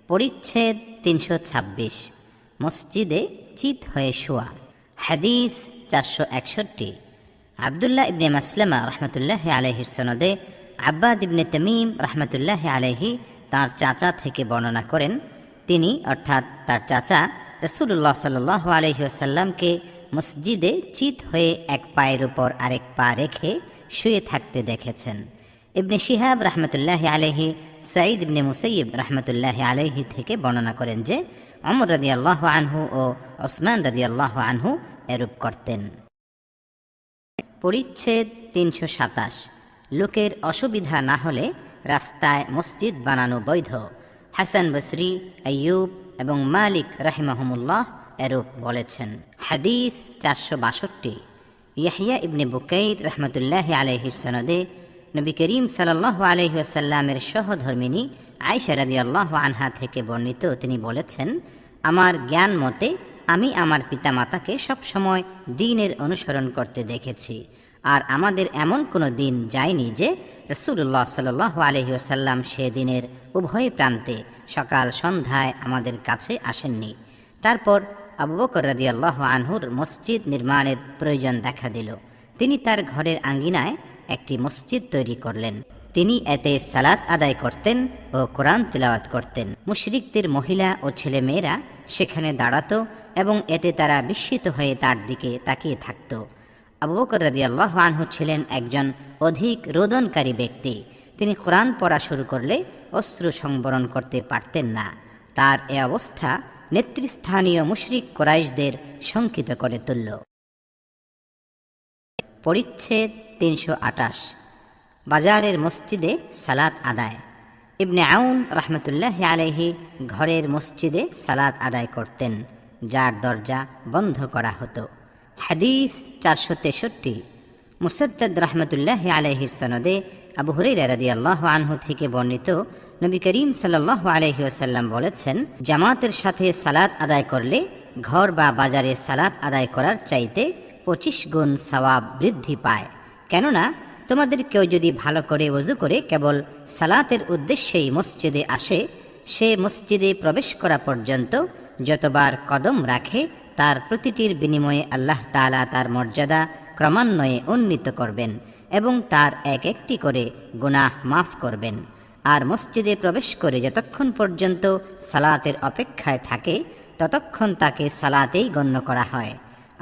পরিচ্ছেদ ৩২৬। মসজিদে চিত হয়ে শোয়া। হাদিস ৪৬১। আবদুল্লাহ ইবনে মাসলামা রহমতুল্লাহ আলাইহির সনদে আব্বাদ ইবনে তামিম রহমতুল্লাহ আলাইহি তাঁর চাচা থেকে বর্ণনা করেন, তিনি অর্থাৎ তার চাচা রাসূলুল্লাহ সাল্লাল্লাহু আলাইহি ওয়াসাল্লামকে মসজিদে চিত হয়ে এক পায়ের উপর আরেক পা রেখে শুয়ে থাকতে দেখেছেন। ইবনে শিহাব রহমতুল্লাহ আলাইহি সাঈদ ইবনে মুসাইয়িব রহমতুল্লাহ আলাইহি থেকে বর্ণনা করেন যে ওমর রাদিয়াল্লাহু আনহু ও ওসমান রাদিয়াল্লাহু আনহু এরূপ করতেন। পরিচ্ছেদ ৩২৭। লোকের অসুবিধা না হলে রাস্তায় মসজিদ বানানো বৈধ। হাসান বসরি, আইয়ুব এবং মালিক রাহিমাহুমুল্লাহ এরূপ বলেছেন। হাদিস ৪৬২। ইয়াহইয়া ইবনে বুকাইর রহমতুল্লাহ আলাইহির সনদে নবী করিম সাল্লাল্লাহু আলাইহি ওয়াসাল্লামের সহধর্মিনী আয়েশা রাদিয়াল্লাহু আনহা থেকে বর্ণিত, তিনি বলেছেন, আমার জ্ঞান মতে আমি আমার পিতামাতাকে সবসময় দ্বীনের অনুসরণ করতে দেখেছি, আর আমাদের এমন কোনো দিন যায়নি যে রাসূলুল্লাহ সাল্লাল্লাহু আলাইহি ওয়াসাল্লাম সে দিনের উভয় প্রান্তে সকাল সন্ধ্যায় আমাদের কাছে আসেননি। তারপর আবু বকর রাদিয়াল্লাহু আনহুর মসজিদ নির্মাণের প্রয়োজন দেখা দিল। তিনি তার ঘরের আঙ্গিনায় একটি মসজিদ তৈরি করলেন। তিনি এতে সালাত আদায় করতেন ও কোরআন তিলাওয়াত করতেন। মুশরিকদের মহিলা ও ছেলে মেয়েরা সেখানে দাঁড়াতো এবং এতে তারা বিস্মিত হয়ে তার দিকে তাকিয়ে থাকত। আবু বকর রাদিয়াল্লাহু আনহু ছিলেন একজন অধিক রোদনকারী ব্যক্তি। তিনি কোরআন পড়া শুরু করলে অশ্রু সংবরণ করতে পারতেন না। তার এ অবস্থা নেতৃস্থানীয় মুশরিক কুরাইশদের শঙ্কিত করে তুলল। পরিচ্ছেদ ৩২৮। বাজারের মসজিদে সালাত আদায়। ইবনে আউন রহমতুল্লাহ আলাইহি ঘরের মসজিদে সালাত আদায় করতেন, যার দরজা বন্ধ করা হতো। হাদিস ৪৬৩। মুসাদ্দাদ রহমতুল্লাহ আলাইহির সনদে আবু হুরায়রা রাদিয়াল্লাহু আনহু থেকে বর্ণিত, নবী করিম সাল্লাল্লাহু আলাইহি ওয়াসাল্লাম বলেছেন, জামাতের সাথে সালাত আদায় করলে ঘর বা বাজারে সালাত আদায় করার চাইতে ২৫ গুণ সওয়াব বৃদ্ধি পায়। কেননা তোমাদের কেউ যদি ভালো করে ওযু করে কেবল সালাতের উদ্দেশ্যেই মসজিদে আসে, সে মসজিদে প্রবেশ করা পর্যন্ত যতবার কদম রাখে তার প্রতিটির বিনিময়ে আল্লাহ তাআলা তার মর্যাদা ক্রমান্বয়ে উন্নীত করবেন এবং তার এক একটি করে গুনাহ মাফ করবেন। আর মসজিদে প্রবেশ করে যতক্ষণ পর্যন্ত সালাতের অপেক্ষায় থাকে ততক্ষণ তাকে সালাতেই গণ্য করা হয়।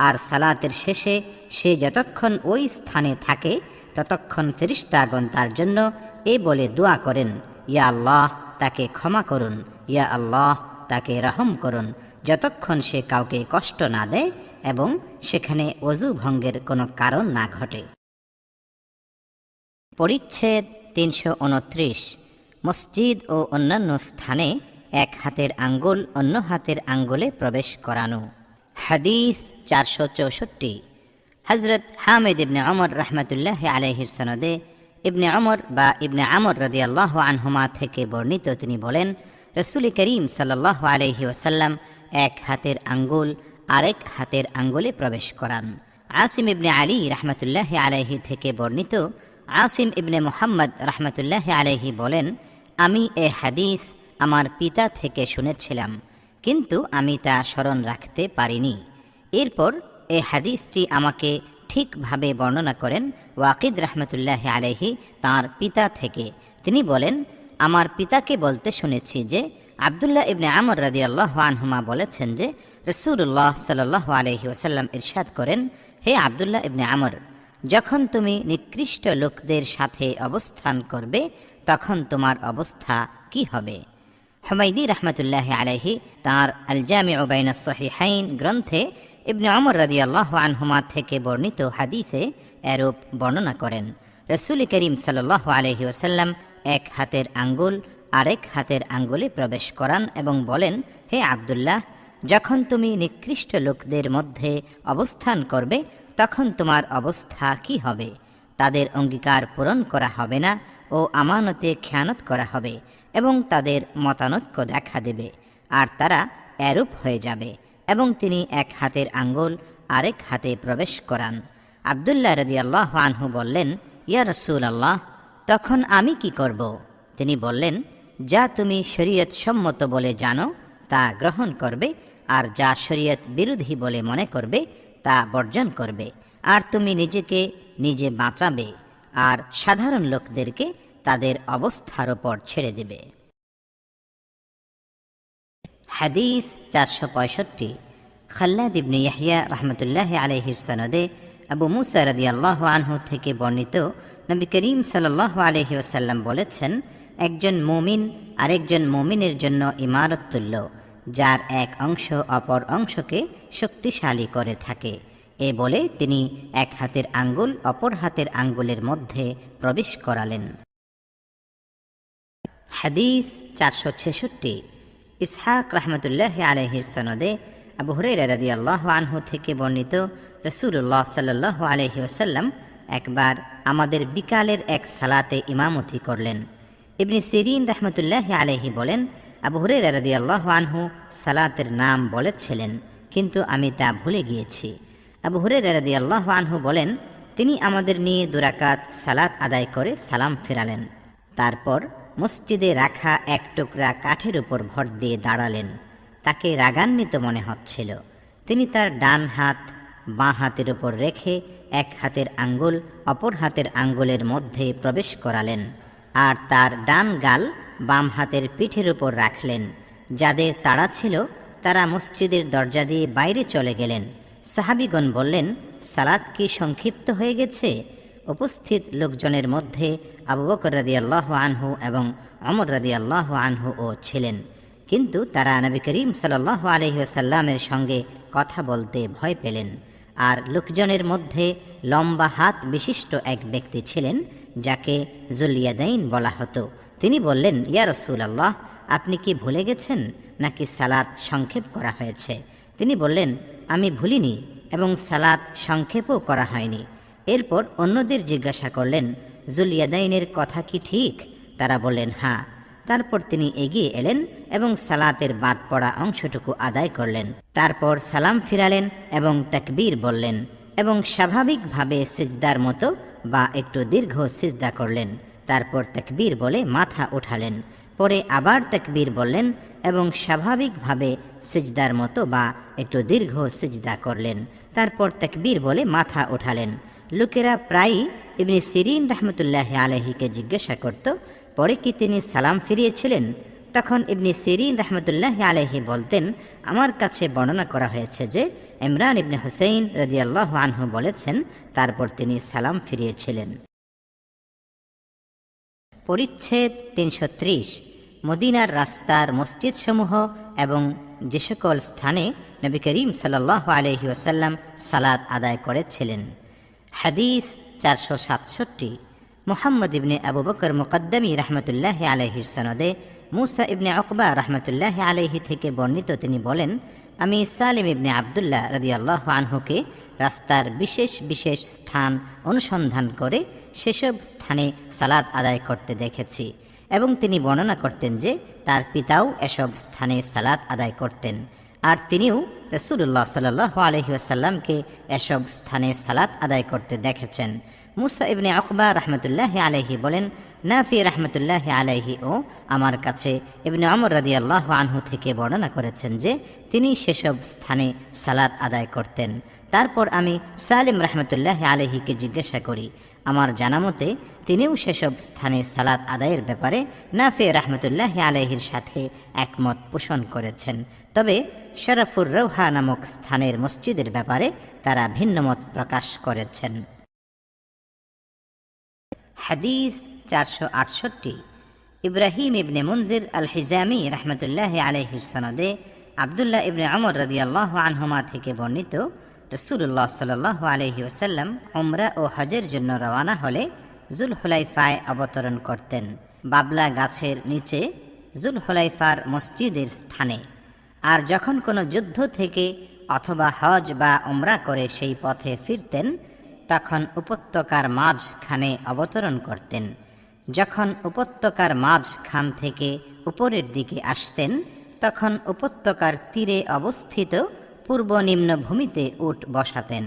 আর সালাতের শেষে সে যতক্ষণ ওই স্থানে থাকে ততক্ষণ ফেরেশতাগণ তার জন্য এ বলে দোয়া করেন, ইয়া আল্লাহ তাকে ক্ষমা করুন, ইয়া আল্লাহ তাকে রহম করুন, যতক্ষণ সে কাউকে কষ্ট না দেয় এবং সেখানে ওযু ভঙ্গের কোনো কারণ না ঘটে। পরিচ্ছেদ ৩২৯। মসজিদ ও অন্যান্য স্থানে এক হাতের আঙ্গুল অন্য হাতের আঙ্গুলে প্রবেশ করানো। হাদিস ৪৬৪। হযরত হামিদ ইবনে ওমর রাহমাতুল্লাহি আলাইহির সনদে ইবনে ওমর বা ইবনে আমর রাদিয়াল্লাহু আনহুমা থেকে বর্ণিত, তিনি বলেন, রাসূল করিম সাল্লাল্লাহু আলাইহি ওয়াসাল্লাম এক হাতের আঙ্গুল আরেক হাতের আঙ্গুলে প্রবেশ করান। আসিম ইবনে আলী রাহমাতুল্লাহি আলাইহি থেকে বর্ণিত, আসিম ইবনে মুহাম্মদ রাহমাতুল্লাহি আলাইহি বলেন, আমি এ হাদিস আমার পিতা থেকে শুনেছিলাম, কিন্তু আমি তা স্মরণ রাখতে পারিনি। এরপর এ হাদিসটি আমাকে ঠিকভাবে বর্ণনা করেন ওয়াকিদ রাহমাতুল্লাহি আলাইহি তাঁর পিতা থেকে। তিনি বলেন, আমার পিতাকে বলতে শুনেছি যে আব্দুল্লাহ ইবনে আমর রাদিয়াল্লাহু আনহুমা বলেছেন যে রাসূলুল্লাহ সাল্লাল্লাহু আলাইহি ওয়াসাল্লাম ইরশাদ করেন, হে আব্দুল্লাহ ইবনে আমর, যখন তুমি নিকৃষ্ট লোকদের সাথে অবস্থান করবে তখন তোমার অবস্থা কি হবে? হুমায়দি রাহমাতুল্লাহি আলাইহি তাঁর আল জামিউ বাইনাস সহিহাইন গ্রন্থে ইবনে ওমর রাদিয়াল্লাহু আনহুমা থেকে বর্ণিত হাদিসে এরূপ বর্ণনা করেন, রাসূল করিম সাল্লাল্লাহু আলাইহি ওয়াসাল্লাম এক হাতের আঙ্গুল আরেক হাতের আঙ্গুলে প্রবেশ করান এবং বলেন, হে আব্দুল্লাহ, যখন তুমি নিকৃষ্ট লোকদের মধ্যে অবস্থান করবে তখন তোমার অবস্থা কি হবে? তাদের অঙ্গীকার পূরণ করা হবে না ও আমানতে খেয়ানত করা হবে এবং তাদের মতানৈক্য দেখা দেবে, আর তারা এরূপ হয়ে যাবে। এবং তিনি এক হাতের আঙ্গুল আরেক হাতে প্রবেশ করান। আব্দুল্লাহ রাদিয়াল্লাহু আনহু বললেন, ইয়া রাসূলুল্লাহ, তখন আমি কি করব? তিনি বললেন, যা তুমি শরীয়ত সম্মত বলে জানো তা গ্রহণ করবে, আর যা শরীয়ত বিরোধী বলে মনে করবে তা বর্জন করবে। আর তুমি নিজেকে নিজে বাঁচাবে আর সাধারণ লোকদেরকে তাদের অবস্থার ওপর ছেড়ে দেবে। হাদিস 465। খাল্লাদ ইবনে ইয়াহইয়া রাহমাতুল্লাহি আলাইহির সনদে আবু মুসা রাদিয়াল্লাহু আনহু থেকে বর্ণিত, নবী করিম সাল্লাল্লাহু আলাইহি ওয়াসাল্লাম বলেছেন, একজন মুমিন আরেকজন মুমিনের জন্য ইমারত তুল্য, যার এক অংশ অপর অংশকে শক্তিশালী করে থাকে। এ বলে তিনি এক হাতের আঙ্গুল অপর হাতের আঙ্গুলের মধ্যে প্রবেশ করালেন। হাদিস 466। ইসহাক রাহমাতুল্লাহি আলাইহির সনদে আবু হুরায়রা রাদিয়াল্লাহু আনহু থেকে বর্ণিত, রাসূলুল্লাহ সাল্লাল্লাহু আলাইহি ওয়াসাল্লাম একবার আমাদের বিকালের এক সালাতে ইমামতি করলেন। ইবনে সিরিন রাহমাতুল্লাহি আলাইহি বলেন, আবু হুরায়রা রাদিয়াল্লাহু আনহু সালাতের নাম বলেছিলেন, কিন্তু আমি তা ভুলে গিয়েছি। আবু হুরায়রা রাদিয়াল্লাহু আনহু বলেন, তিনি আমাদের নিয়ে 2 রাকাত সালাত আদায় করে সালাম ফেরালেন। তারপর মসজিদে রাখা এক টুকরা কাঠের উপর ভর দিয়ে দাঁড়ালেন। তাকে রাগান্বিত মনে হচ্ছিল। তিনি তার ডান হাত বাঁ হাতের উপর রেখে এক হাতের আঙ্গুল অপর হাতের আঙ্গুলের মধ্যে প্রবেশ করালেন, আর তার ডান গাল বাম হাতের পিঠের উপর রাখলেন। যাদের তাড়া ছিল তারা মসজিদের দরজা দিয়ে বাইরে চলে গেলেন। সাহাবীগণ বললেন, সালাত কি সংক্ষিপ্ত হয়ে গেছে? উপস্থিত লোকজনের মধ্যে আবু বকর রাদিয়াল্লাহু আনহু এবং ওমর রাদিয়াল্লাহু আনহু ও ছিলেন, কিন্তু তারা নবী করিম সাল্লাল্লাহু আলাইহি ওয়াসাল্লামের সঙ্গে কথা বলতে ভয় পেলেন। আর লোকজনের মধ্যে লম্বা হাত বিশিষ্ট এক ব্যক্তি ছিলেন, যাকে যুলইয়াদাইন বলা হতো। তিনি বললেন, ইয়া রাসূলুল্লাহ, আপনি কি ভুলে গেছেন নাকি সালাত সংক্ষেপ করা হয়েছে? তিনি বললেন, আমি ভুলিনি এবং সালাত সংক্ষেপও করা হয়নি। এরপর অন্যদের জিজ্ঞাসা করলেন, যুলইয়াদাইনের কথা কি ঠিক? তারা বললেন, হ্যাঁ। তারপর তিনি এগিয়ে এলেন এবং সালাতের বাদ পড়া অংশটুকু আদায় করলেন। তারপর সালাম ফিরালেন এবং তাকবীর বললেন এবং স্বাভাবিকভাবে সিজদার মতো বা একটু দীর্ঘ সিজদা করলেন। তারপর তাকবীর বলে মাথা উঠালেন। পরে আবার তাকবীর বললেন এবং স্বাভাবিকভাবে সিজদার মতো বা একটু দীর্ঘ সিজদা করলেন। তারপর তাকবীর বলে মাথা উঠালেন। লোকেরা প্রায়ই ইবনে সিরিন রাহমাতুল্লাহি আলাইহিকে জিজ্ঞাসা করত, পরে কি তিনি সালাম ফিরিয়েছিলেন? তখন ইবনে সিরিন রাহমাতুল্লাহি আলাইহি বলতেন, আমার কাছে বর্ণনা করা হয়েছে যে ইমরান ইবনে হুসাইন রাদিয়াল্লাহু আনহু বলেছেন, তারপর তিনি সালাম ফিরিয়েছিলেন। পরিচ্ছেদ 330। মদিনার রাস্তার মসজিদসমূহ এবং যে সকল স্থানে নবী করিম সাল্লাল্লাহু আলাইহি ওয়াসাল্লাম সালাত আদায় করেছিলেন। হাদিস 467। মুহাম্মদ ইবনে আবু বকর মুকদ্দমি রাহমাতুল্লাহি আলাইহির সনদে মুসা ইবনে উকবা রাহমাতুল্লাহি আলাইহি থেকে বর্ণিত, তিনি বলেন, আমি সালিম ইবনে আবদুল্লাহ রাদিয়াল্লাহু আনহুকে রাস্তার বিশেষ বিশেষ স্থান অনুসন্ধান করে সেসব স্থানে সালাত আদায় করতে দেখেছি, এবং তিনি বর্ণনা করতেন যে তার পিতাও এসব স্থানে সালাত আদায় করতেন, আর তিনিও রাসূলুল্লাহ সাল্লাল্লাহু আলাইহি ওয়াসাল্লামকে এসব স্থানে সালাত আদায় করতে দেখেছেন। মুসা ইবনে উকবা রাহমাতুল্লাহি আলাইহি বলেন, নাফি রাহমাতুল্লাহি আলাইহি ও আমার কাছে ইবনে ওমর রাদিয়াল্লাহু আনহু থেকে বর্ণনা করেছেন যে তিনি সেসব স্থানে সালাত আদায় করতেন। তারপর আমি সালিম রাহমাতুল্লাহি আলাইহিকে জিজ্ঞাসা করি, আমার জানামতে তিনিও সেসব স্থানে সালাত আদায়ের ব্যাপারে নাফি রাহমাতুল্লাহি আলাইহির সাথে একমত পোষণ করেছেন, তবে শরফুর রৌহা নামক স্থানের মসজিদের ব্যাপারে তারা ভিন্নমত প্রকাশ করেছেন। হাদিস 468। ইব্রাহিম ইবনে মুনজির আল হিজামি রাহমাতুল্লাহি আলাইহির সনদে আব্দুল্লাহ ইবনে ওমর রাদিয়াল্লাহু আনহুমা থেকে বর্ণিত, রাসূলুল্লাহ সাল্লাল্লাহু আলাইহি ওয়াসাল্লাম উমরা ও হজের জন্য রওনা হলে যুলহুলাইফায় অবতরণ করতেন, বাবলা গাছের নিচে যুলহুলাইফার মসজিদের স্থানে। আর যখন কোনো যুদ্ধ থেকে অথবা হজ বা উমরা করে সেই পথে ফিরতেন, তখন উপত্যকার মাঝখানে অবতরণ করতেন। যখন উপত্যকার মাঝখান থেকে উপরের দিকে আসতেন, তখন উপত্যকার তীরে অবস্থিত পূর্ব নিম্ন ভূমিতে উট বসাতেন।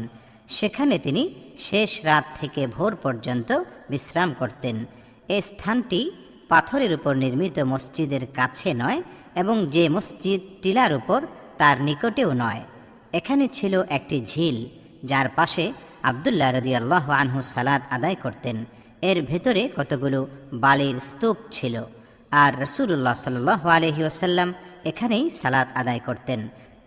সেখানে তিনি শেষ রাত থেকে ভোর পর্যন্ত বিশ্রাম করতেন। এ স্থানটি পাথরের উপর নির্মিত মসজিদের কাছে নয় এবং যে মসজিদ টিলার উপর তার নিকটেও নয়। এখানে ছিল একটি ঝিল, যার পাশে আব্দুল্লাহ রাদিয়াল্লাহু আনহু সালাত আদায় করতেন। এর ভেতরে কতগুলো বালির স্তূপ ছিল, আর রাসূলুল্লাহ সাল্লাল্লাহু আলাইহি ওয়াসাল্লাম এখানেই সালাত আদায় করতেন।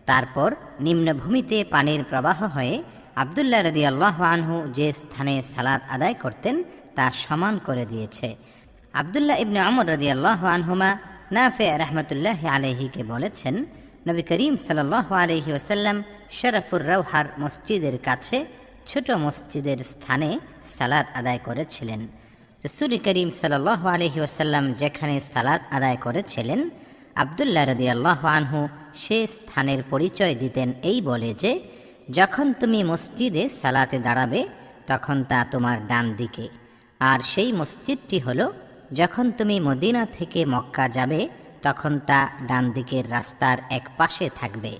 তারপর নিম্নভূমিতে পানির প্রবাহ হয়ে আব্দুল্লাহ রাদিয়াল্লাহু আনহু যে স্থানে সালাত আদায় করতেন তা সমান করে দিয়েছে। আব্দুল্লাহ ইবনে আমর রাদিয়াল্লাহু আনহুমা নাফে রাহমাতুল্লাহি আলাইহিকে বলেছেন, নবী করিম সাল্লাল্লাহু আলাইহি ওয়াসাল্লাম শরফুর রওহার মসজিদের কাছে ছোট মসজিদের স্থানে সালাত আদায় করেছিলেন। রাসূল করিম সাল্লাল্লাহু আলাইহি ওয়াসাল্লাম যেখানে সালাত আদায় করেছিলেন, আব্দুল্লাহ রাদিয়াল্লাহু আনহু সে স্থানের পরিচয় দিতেন এই বলে যে, যখন তুমি মসজিদে সালাতে দাঁড়াবে তখন তা তোমার ডান দিকে, আর সেই মসজিদটি হলো যখন তুমি মদিনা থেকে মক্কা যাবে তখন তা ডান দিকের রাস্তার এক পাশে থাকবে।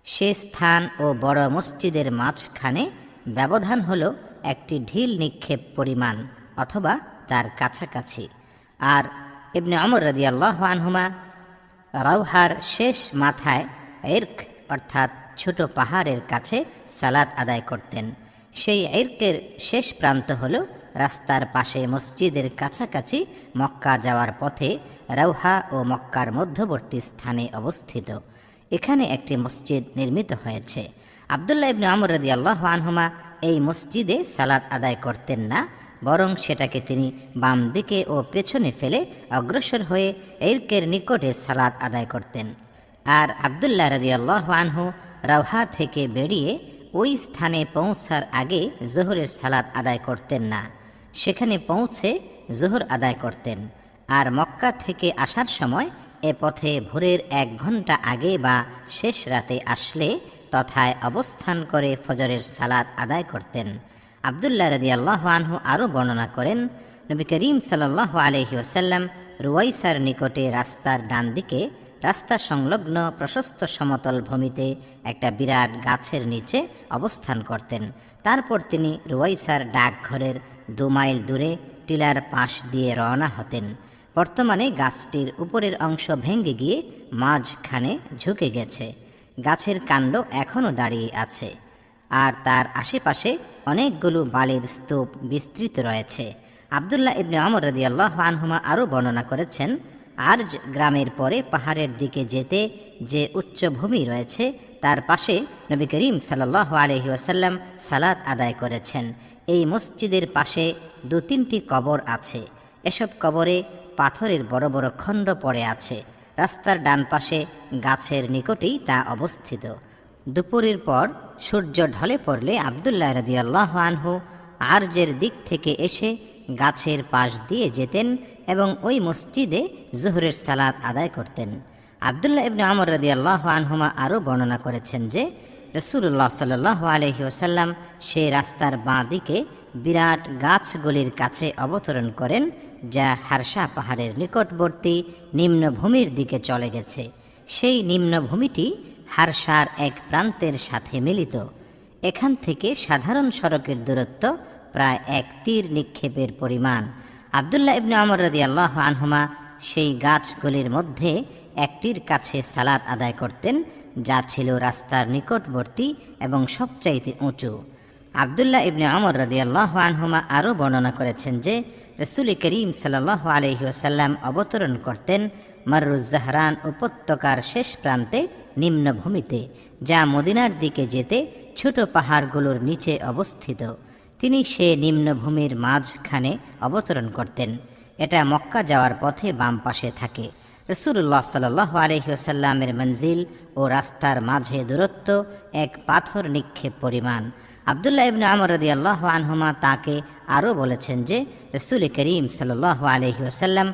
সে স্থান ও বড় মসজিদের মাঝখানে ব্যবধান হলো একটি ঢিল নিক্ষেপ পরিমাণ অথবা তার কাছাকাছি। আর ইবনে আমর রাদিয়াল্লাহু আনহুমা রওহার শেষ মাথায় ইরক অর্থাৎ ছোট পাহাড়ের কাছে সালাত আদায় করতেন। সেই ইরকের শেষ প্রান্ত হলো রাস্তার পাশে মসজিদের কাছাকাছি মক্কা যাওয়ার পথে রওহা ও মক্কার মধ্যবর্তী স্থানে অবস্থিত। এখানে একটি মসজিদ নির্মিত হয়েছে। আব্দুল্লাহ ইবনে আমর রাদিয়াল্লাহু আনহুমা এই মসজিদে সালাত আদায় করতেন না, বরং সেটাকে তিনি বাম দিকে ও পেছনে ফেলে অগ্রসর হয়ে ইরকের নিকটে সালাত আদায় করতেন। আর আব্দুল্লাহ রাদিয়াল্লাহু আনহু রওহা থেকে বেরিয়ে ওই স্থানে পৌঁছার আগে জোহরের সালাত আদায় করতেন না, সেখানে পৌঁছে জোহর আদায় করতেন। আর মক্কা থেকে আসার সময় এ পথে ভোরের 1 ঘন্টা আগে বা শেষ রাতে আসলে তথায় অবস্থান করে ফজরের সালাত আদায় করতেন। আব্দুল্লাহ রাদিয়াল্লাহু আনহু আরও বর্ণনা করেন, নবী করিম সাল্লাল্লাহু আলাইহি ওয়াসাল্লাম রুয়াইসার নিকটে রাস্তার ডান দিকে রাস্তা সংলগ্ন প্রশস্ত সমতল ভূমিতে একটা বিরাট গাছের নিচে অবস্থান করতেন। তারপর তিনি রুয়াইসার ডাকঘরের 2 মাইল দূরে টিলার পাশ দিয়ে রওনা হতেন। বর্তমানে গাছটির উপরের অংশ ভেঙে গিয়ে মাঝখানে ঝুঁকে গেছে। গাছের কাণ্ড এখনও দাঁড়িয়ে আছে, আর তার আশেপাশে অনেকগুলো বালির স্তূপ বিস্তৃত রয়েছে। আব্দুল্লাহ ইবনে আমর রাদিয়াল্লাহু আনহুমা আরও বর্ণনা করেছেন, আরজ গ্রামের পরে পাহাড়ের দিকে যেতে যে উচ্চভূমি রয়েছে তার পাশে নবী করিম সাল্লাল্লাহু আলাইহি ওয়াসাল্লাম সালাত আদায় করেছেন। এই মসজিদের পাশে 2-3টি কবর আছে। এসব কবরে পাথরের বড় বড় খণ্ড পড়ে আছে। রাস্তার ডান পাশে গাছের নিকটেই তা অবস্থিত। দুপুরের পর সূর্য ঢলে পড়লে আব্দুল্লাহ রাদিয়াল্লাহু আনহু আরজের দিক থেকে এসে গাছের পাশ দিয়ে যেতেন এবং ওই মসজিদে জোহরের সালাত আদায় করতেন। আব্দুল্লাহ ইবনে আমর রাদিয়াল্লাহু আনহুমা আরও বর্ণনা করেছেন যে, রাসূলুল্লাহ সাল্লাল্লাহু আলাইহি ওয়াসাল্লাম সে রাস্তার বাঁ দিকে বিরাট গাছগুলির কাছে অবতরণ করেন, যা হারসা পাহাড়ের নিকটবর্তী নিম্নভূমির দিকে চলে গেছে। সেই নিম্নভূমিটি হারসার এক প্রান্তের সাথে মিলিত। এখান থেকে সাধারণ সড়কের দূরত্ব প্রায় 1 তীর নিক্ষেপের পরিমাণ। আব্দুল্লাহ ইবনে আমর রাদিয়াল্লাহু আনহুমা সেই গাছগুলির মধ্যে একটির কাছে সালাত আদায় করতেন, যা ছিল রাস্তার নিকটবর্তী এবং সবচাইতে উঁচু। আব্দুল্লাহ ইবনে আমর রাদিয়াল্লাহু আনহুমা আরও বর্ণনা করেছেন যে, রাসূল করিম সাল্লাল্লাহু আলাইহি ওয়াসাল্লাম অবতরণ করতেন মাররুজ জাহরান উপত্যকার শেষ প্রান্তে নিম্নভূমিতে, যা মদিনার দিকে যেতে ছোট পাহাড়গুলোর নিচে অবস্থিত। তিনি সে নিম্নভূমির মাঝখানে অবতরণ করতেন। এটা মক্কা যাওয়ার পথে বাম পাশে থাকে। রাসূলুল্লাহ সাল্লাল্লাহু আলাইহি ওয়াসাল্লামের মঞ্জিল ও রাস্তার মাঝে দূরত্ব 1 পাথর নিক্ষেপ পরিমাণ। আব্দুল্লাহ ইবনে আমর রাদিয়াল্লাহু আনহুমা তাকে আরও বলেছেন যে, রাসূল করিম সাল্লাল্লাহু আলাইহি ওয়াসাল্লাম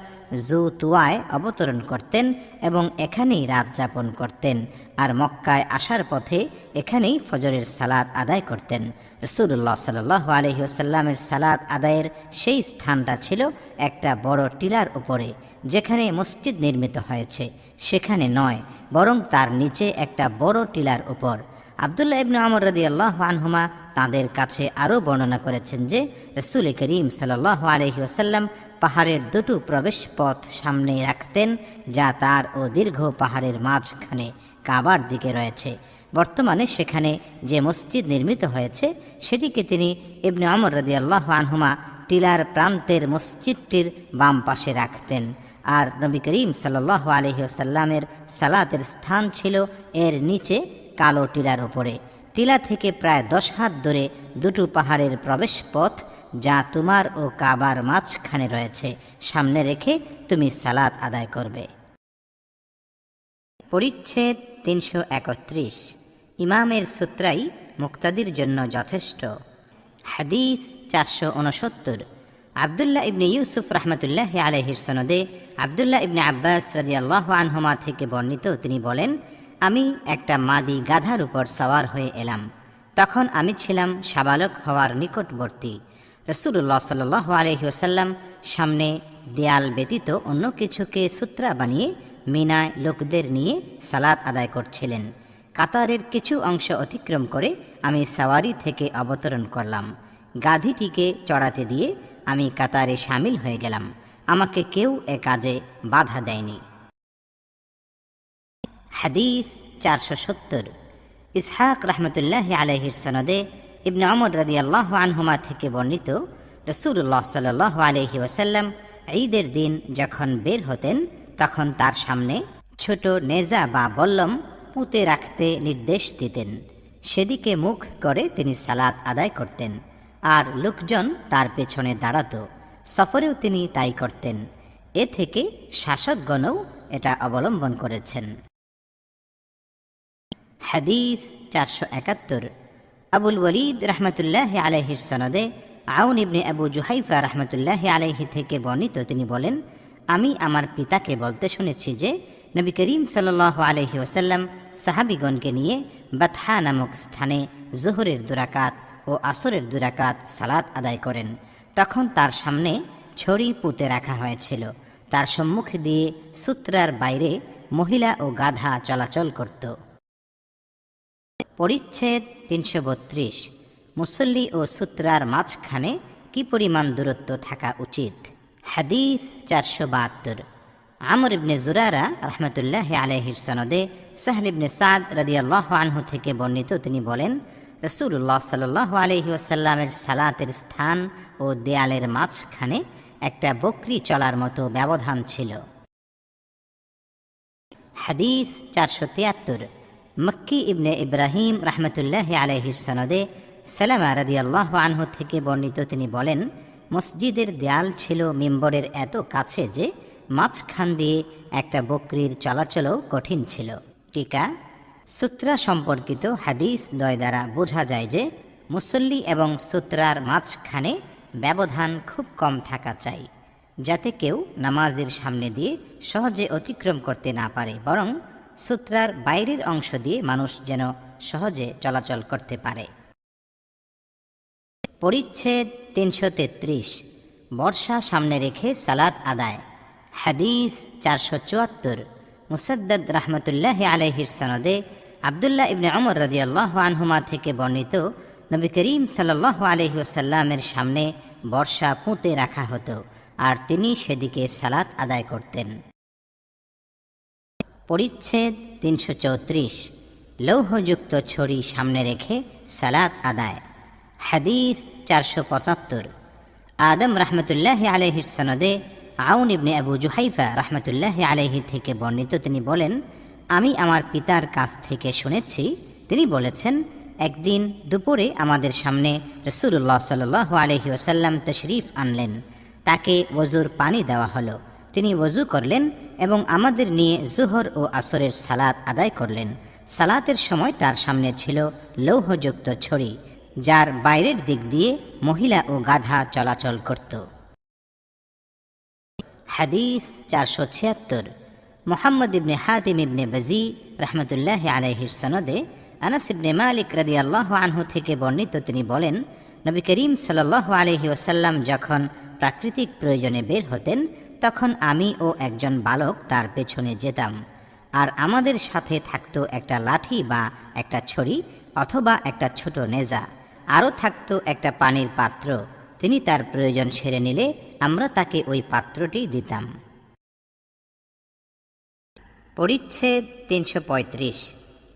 জুতুয়ায় অবতরণ করতেন এবং এখানেই রাত যাপন করতেন, আর মক্কায় আসার পথে এখানেই ফজরের সালাত আদায় করতেন। রাসূলুল্লাহ সাল্লাল্লাহু আলাইহি ওয়াসাল্লামের সালাত আদায়ের সেই স্থানটা ছিল একটা বড় টিলার উপরে, যেখানে মসজিদ নির্মিত হয়েছে সেখানে নয়, বরং তার নিচে একটা বড় টিলার উপর। আব্দুল্লাহ ইবনে আমর রাদিয়াল্লাহু আনহুমা তাদের কাছে আরও বর্ণনা করেছেন যে, রাসূল করিম সাল্লাল্লাহু আলাইহি ওয়াসাল্লাম পাহাড়ের দুটো প্রবেশ পথ সামনে রাখতেন, যা তার ও দীর্ঘ পাহাড়ের মাঝখানে কাবার দিকে রয়েছে। বর্তমানে সেখানে যে মসজিদ নির্মিত হয়েছে সেটিকে তিনি ইবনে ওমর রাদিয়াল্লাহু আনহুমা টিলার প্রান্তের মসজিদটির বাম পাশে রাখতেন, আর নবী করিম সাল্লাল্লাহু আলাইহি ওয়াসাল্লামের সালাতের স্থান ছিল এর নিচে কালো টিলার উপরে। টিলা থেকে প্রায় 10 হাত দূরে দুটো পাহাড়ের প্রবেশ পথ, যা তোমার ও কাবার মাঝখানে রয়েছে, সামনে রেখে তুমি সালাত আদায় করবে। পরিচ্ছেদ 331। ইমামের সূত্রাই মুক্তাদির জন্য যথেষ্ট। হাদিস 469। আব্দুল্লাহ ইবনে ইউসুফ রাহমাতুল্লাহি আলাইহির সনদে আব্দুল্লাহ ইবনে আব্বাস রাদিয়াল্লাহু আনহুমা থেকে বর্ণিত, তিনি বলেন, আমি একটা মাদি গাধার উপর সওয়ার হয়ে এলাম। তখন আমি ছিলাম সাবালক হওয়ার নিকটবর্তী। রাসূলুল্লাহ সাল্লাল্লাহু আলাইহি ওয়াসাল্লাম সামনে দেয়াল ব্যতীত অন্য কিছুকে সূত্রা বানিয়ে মিনায় লোকদের নিয়ে সালাত আদায় করছিলেন। কাতারের কিছু অংশ অতিক্রম করে আমি সাওয়ারি থেকে অবতরণ করলাম। গাধীটিকে চড়াতে দিয়ে আমি কাতারে শামিল হয়ে গেলাম। আমাকে কেউ এ কাজে বাধা দেয়নি। হাদিস 470। ইসহাক রাহমাতুল্লাহি আলাইহির সনদে ইবনে ওমর রাদিয়াল্লাহু আনহুমা থেকে বর্ণিত, রাসূলুল্লাহ সাল্লাল্লাহু আলাইহি ওয়াসাল্লাম ঈদের দিন যখন বের হতেন তখন তার সামনে ছোট নেজা বা বল্লম পুঁতে রাখতে নির্দেশ দিতেন। সেদিকে মুখ করে তিনি সালাত আদায় করতেন, আর লোকজন তার পেছনে দাঁড়াত। সফরেও তিনি তাই করতেন। এ থেকে শাসকগণও এটা অবলম্বন করেছেন। হাদিস 471। আবুল ওয়ালিদ রাহমাতুল্লাহি আলাইহির সনদে আউন ইবনে আবু জুহাইফা রাহমাতুল্লাহি আলাইহি থেকে বর্ণিত, তিনি বলেন, আমি আমার পিতাকে বলতে শুনেছি যে নবী করিম সাল্লাল্লাহু আলাইহি ওয়াসাল্লাম সাহাবীগণকে নিয়ে বাতহা নামক স্থানে জোহরের 2 রাকাত ও আসরের 2 রাকাত সালাত আদায় করেন। তখন তার সামনে ছড়ি পুঁতে রাখা হয়েছিল। তার সম্মুখ দিয়ে সূত্রার বাইরে মহিলা ও গাধা চলাচল করত। পরিচ্ছেদ 332। মুসল্লি ও সূত্রার মাঝখানে কি পরিমাণ দূরত্ব থাকা উচিত? হাদিস 472। আমর ইবনে জুরারা রাহমাতুল্লাহি আলাইহির সনদে সাহল ইবনে সাদ রাদিয়াল্লাহু আনহু থেকে বর্ণিত, তিনি বলেন, রাসূলুল্লাহ সাল্লাল্লাহু আলাইহি ওয়াসাল্লামের সালাতের স্থান ও দেয়ালের মাঝখানে একটা বকরি চলার মতো ব্যবধান ছিল। হাদিস 473। মক্কি ইবনে ইব্রাহিম রাহমাতুল্লাহি আলাইহির সনদে সালামা রাদিয়াল্লাহু আনহু থেকে বর্ণিত, তিনি বলেন, মসজিদের দেয়াল ছিল মিম্বরের এত কাছে যে মাঝখান দিয়ে একটা বকরির চলাচলও কঠিন ছিল। টিকা: সূত্রা সম্পর্কিত হাদিস দ্বয় দ্বারা বোঝা যায় যে মুসল্লি এবং সূত্রার মাঝখানে ব্যবধান খুব কম থাকা চাই, যাতে কেউ নামাজের সামনে দিয়ে সহজে অতিক্রম করতে না পারে, বরং সূত্রার বাইরের অংশ দিয়ে মানুষ যেন সহজে চলাচল করতে পারে। পরিচ্ছেদ 333। বর্ষা সামনে রেখে সালাত আদায়। হাদিস 474। মুসাদ্দাদ রাহমাতুল্লাহি আলাইহির সনদে আব্দুল্লাহ ইবনে ওমর রাদিয়াল্লাহু আনহুমা থেকে বর্ণিত, নবী করিম সাল্লাল্লাহু আলাইহি ওয়াসাল্লামের সামনে বর্ষা পুঁতে রাখা হতো, আর তিনি সেদিকে সালাত আদায় করতেন। পরিচ্ছেদ 334। লৌহযুক্ত ছড়ি সামনে রেখে সালাত আদায়। হাদিস 475। আদম রাহমাতুল্লাহি আলাইহির সনদে আউন ইবনে আবু জুহাইফা রাহমাতুল্লাহি আলাইহি থেকে বর্ণিত, তিনি বলেন, আমি আমার পিতার কাছ থেকে শুনেছি, তিনি বলেছেন, একদিন দুপুরে আমাদের সামনে রাসূলুল্লাহ সাল্লাল্লাহু আলাইহি ওয়াসাল্লাম তশরিফ আনলেন। তাকে ওযুর পানি দেওয়া হলো। তিনি ওযু করলেন এবং আমাদের নিয়ে জোহর ও আসরের সালাত আদায় করলেন। সালাতের সময় তার সামনে ছিল লৌহযুক্ত ছড়ি, যার বাইরের দিক দিয়ে মহিলা ও গাধা চলাচল করত। হাদিস 476। মুহাম্মদ ইবনে হাতিম ইবনে বাজি রাহমাতুল্লাহি আলাইহির সনদে আনাস ইবনে মালিক রাদিয়াল্লাহু আনহু থেকে বর্ণিত, তিনি বলেন, নবী করিম সাল্লাল্লাহু আলাইহি ওয়াসাল্লাম যখন প্রাকৃতিক প্রয়োজনে বের হতেন তখন আমি ও একজন বালক তার পেছনে যেতাম, আর আমাদের সাথে থাকত একটা লাঠি বা একটা ছড়ি অথবা একটা ছোট নেজা, আরও থাকত একটা পানির পাত্র। তিনি তার প্রয়োজন সেরে নিলে আমরা তাকে ওই পাত্রটি দিতাম। পরিচ্ছেদ ৩৩৫।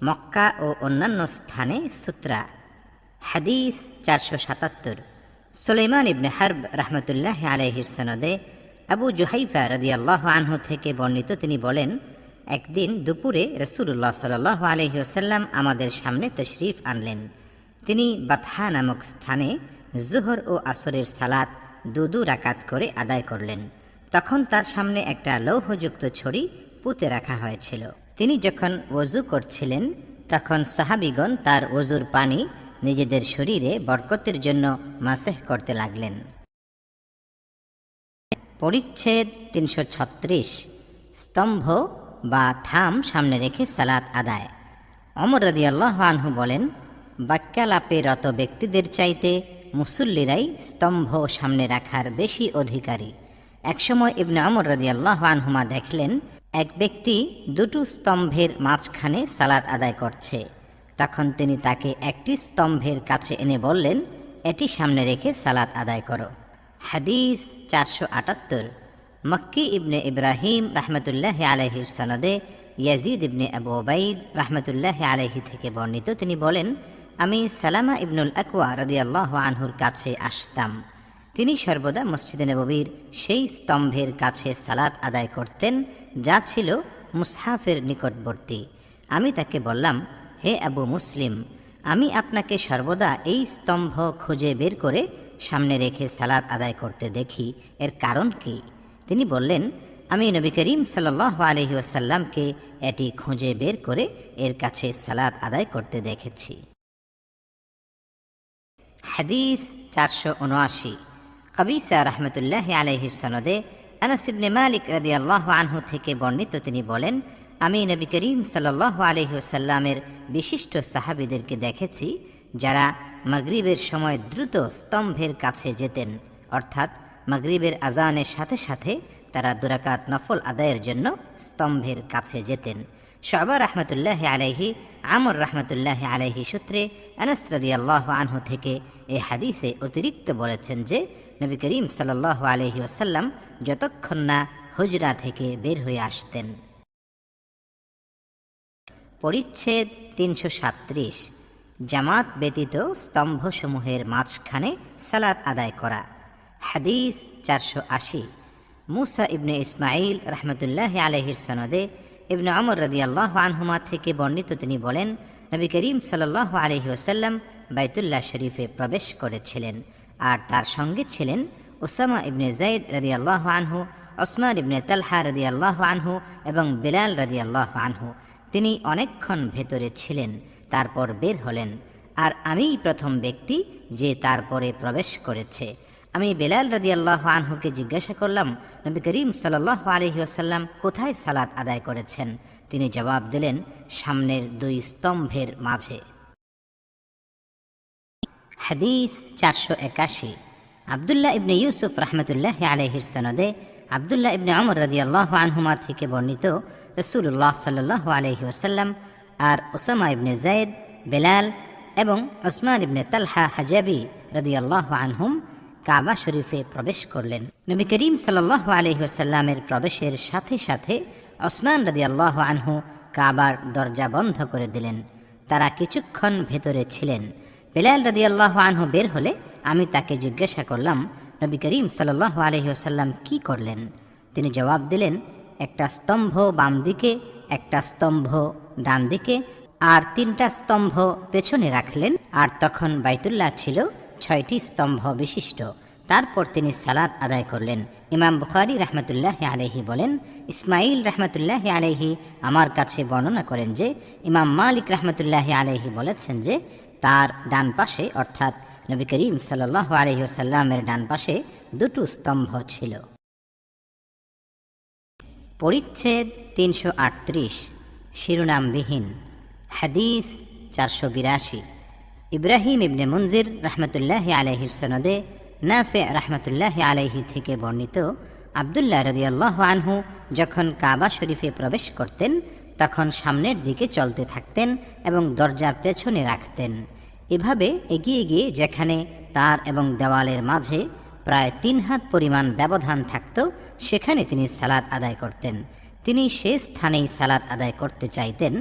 মক্কা ও অন্যান্য স্থানে সূত্রা। হাদিস ৪৭৭। সুলাইমান ইবনে হারব রাহমাতুল্লাহ আলাইহির সনদে আবু জুহাইফা রাদিয়াল্লাহু আনহু থেকে বর্ণিত, তিনি বলেন, একদিন দুপুরে রাসূলুল্লাহ সাল্লাল্লাহু আলাইহি ওয়াসাল্লাম আমাদের সামনে তশরিফ আনলেন। তিনি বাতহা নামক স্থানে জোহর ও আসরের সালাত দু রাকাত করে আদায় করলেন। তখন তার সামনে একটা লৌহযুক্ত ছড়ি পুঁতে রাখা হয়েছিল। তিনি যখন ওযু করছিলেন তখন সাহাবীগণ তার ওযুর পানি নিজেদের শরীরে বরকতের জন্য মাসেহ করতে লাগলেন। পরিচ্ছেদ ৩৩৬। স্তম্ভ বা থাম সামনে রেখে সালাত আদায়। ওমর রাদিয়াল্লাহু আনহু বলেন, বাক্যালাপে রত ব্যক্তিদের চাইতে মুসল্লিরাই স্তম্ভ সামনে রাখার বেশি অধিকারী। একসময় ইবনে ওমর রাদিয়াল্লাহু আনহুমা দেখলেন এক ব্যক্তি দুটো স্তম্ভের মাঝখানে সালাত আদায় করছে। তখন তিনি তাকে একটি স্তম্ভের কাছে এনে বললেন, এটি সামনে রেখে সালাত আদায় করো। হাদিস ৪৭৮। মক্কি ইবনে ইব্রাহিম রাহমাতুল্লাহ আলাইহির সনদে ইয়াজিদ ইবনে আবু উবাইদ রাহমাতুল্লাহ আলাইহি থেকে বর্ণিত, তিনি বলেন, আমি সালামা ইবনুল আকওয়া রাদিয়াল্লাহু আনহুর কাছে আসতাম। তিনি সর্বদা মসজিদে নববীর সেই স্তম্ভের কাছে সালাত আদায় করতেন যা ছিল মুসহাফের নিকটবর্তী। আমি তাকে বললাম, হে আবু মুসলিম, আমি আপনাকে সর্বদা এই স্তম্ভ খুঁজে বের করে সামনে রেখে সালাত আদায় করতে দেখি, এর কারণ কি? তিনি বললেন, আমি নবী করিম সাল্লাল্লাহু আলাইহি ওয়াসাল্লামকে এটি খুঁজে বের করে এর কাছে সালাত আদায় করতে দেখেছি। হাদিস ৪৭৯। কবিসা রাহমাতুল্লাহ আলাইহির সনদে আনাস ইবনে মালিক রাদিয়াল্লাহু আনহু থেকে বর্ণিত, তিনি বলেন, আমি নবী করিম সাল্লাল্লাহু আলাইহি ওয়াসাল্লামের বিশিষ্ট সাহাবীদেরকে দেখেছি যারা মাগরিবের সময় দ্রুত স্তম্ভের কাছে যেতেন, অর্থাৎ মাগরিবের আজানের সাথে সাথে তারা দুরাকাত নফল আদায়ের জন্য স্তম্ভের কাছে যেতেন। শুআবা রাহমাতুল্লাহ আলাইহি, আমর রাহমাতুল্লাহ আলাইহি সূত্রে আনাস রাদিয়াল্লাহু আনহু থেকে এই হাদিসে অতিরিক্ত বলেছেন যে নবী করিম সাল্লাল্লাহু আলাইহি ওয়াসাল্লাম যতক্ষণ না হুজরা থেকে বের হয়ে আসতেন। পরিচ্ছেদ ৩৩৭। জামাত ব্যতীত স্তম্ভসমূহের মাঝখানে সালাত আদায় করা। হাদিস ৪৮০। মুসা ইবনে ইসমাইল রাহমাতুল্লাহ আলাইহির সনদে ইবনে ওমর রাদিয়াল্লাহু আনহুমা থেকে বর্ণিত, তিনি বলেন, নবী করিম সাল্লাল্লাহু আলাইহি ওয়াসাল্লাম বাইতুল্লাহ শরীফে প্রবেশ করেছিলেন, আর তার সঙ্গে ছিলেন উসামা ইবনে যায়েদ রাদিয়াল্লাহু আনহু, ওসমান ইবনে তালহা রাদিয়াল্লাহু আনহু এবং বিলাল রাদিয়াল্লাহু আনহু। তিনি অনেকক্ষণ ভেতরে ছিলেন, তারপর বের হলেন, আর আমিই প্রথম ব্যক্তি যে তারপরে প্রবেশ করেছে। আমি বিলাল রাদিয়াল্লাহু আনহুকে জিজ্ঞাসা করলাম, নবী করিম সাল্লাল্লাহু আলাইহি ওয়াসাল্লাম কোথায় সালাত আদায় করেছেন? তিনি জবাব দিলেন, সামনের দুই স্তম্ভের মাঝে। হাদিস ৪৮১। আব্দুল্লাহ ইবনে ইউসুফ রাহমাতুল্লাহ আলাইহির সনদে আব্দুল্লাহ ইবনে ওমর রাদিয়াল্লাহু আনহুমা থেকে বর্ণিত, রাসূলুল্লাহ সাল্লাল্লাহু আলাইহি ওয়াসাল্লাম আর উসামা ইবনে যায়েদ, বেলাল এবং ওসমান ইবনে তালহা হাজাবি রাদিয়াল্লাহু আনহুম কাবা শরীফে প্রবেশ করলেন। নবী করিম সাল্লাল্লাহু আলাইহি ওয়াসাল্লামের প্রবেশের সাথে সাথে ওসমান রাদিয়াল্লাহু আনহু কাবার দরজা বন্ধ করে দিলেন। তারা কিছুক্ষণ ভেতরে ছিলেন। বেলাল রাদিয়াল্লাহু আনহু বের হলে আমি তাকে জিজ্ঞাসা করলাম, নবী করিম সাল্লাল্লাহু আলাইহি ওয়াসাল্লাম কি করলেন? তিনি জবাব দিলেন, একটা স্তম্ভ বাম দিকে, একটা স্তম্ভ ডান দিকে, আর ৩টা স্তম্ভ পেছনে রাখলেন। আর তখন বাইতুল্লাহ ছিল ৬টি স্তম্ভ বিশিষ্ট। তারপর তিনি সালাত আদায় করলেন। ইমাম বুখারী রাহমাতুল্লাহ আলাইহি বলেন, ইসমাইল রাহমাতুল্লাহ আলাইহি আমার কাছে বর্ণনা করেন যে ইমাম মালিক রাহমাতুল্লাহ আলাইহি বলেছেন যে তার ডান পাশে, অর্থাৎ নবী করিম সাল্লাল্লাহু আলাইহি ওয়াসাল্লামের ডান পাশে দুটো স্তম্ভ ছিল। পরিচ্ছেদ ৩৩৮। শিরোনামবিহীন। হাদিস ৪৮২। ইব্রাহিম ইবনে মুনজির রাহমাতুল্লাহ আলাইহির সনদে নাফে রাহমাতুল্লাহ আলাইহি থেকে বর্ণিত, আব্দুল্লাহ রাদিয়াল্লাহু আনহু যখন কাবা শরীফে প্রবেশ করতেন তখন সামনের দিকে চলতে থাকতেন এবং দরজা পেছনে রাখতেন। এভাবে এগিয়ে গিয়ে যেখানে তার এবং দেওয়ালের মাঝে প্রায় 3 হাত পরিমাণ ব্যবধান থাকত, সেখানে তিনি সালাত আদায় করতেন। তিনি সে স্থানেই সালাত আদায় করতে চাইতেন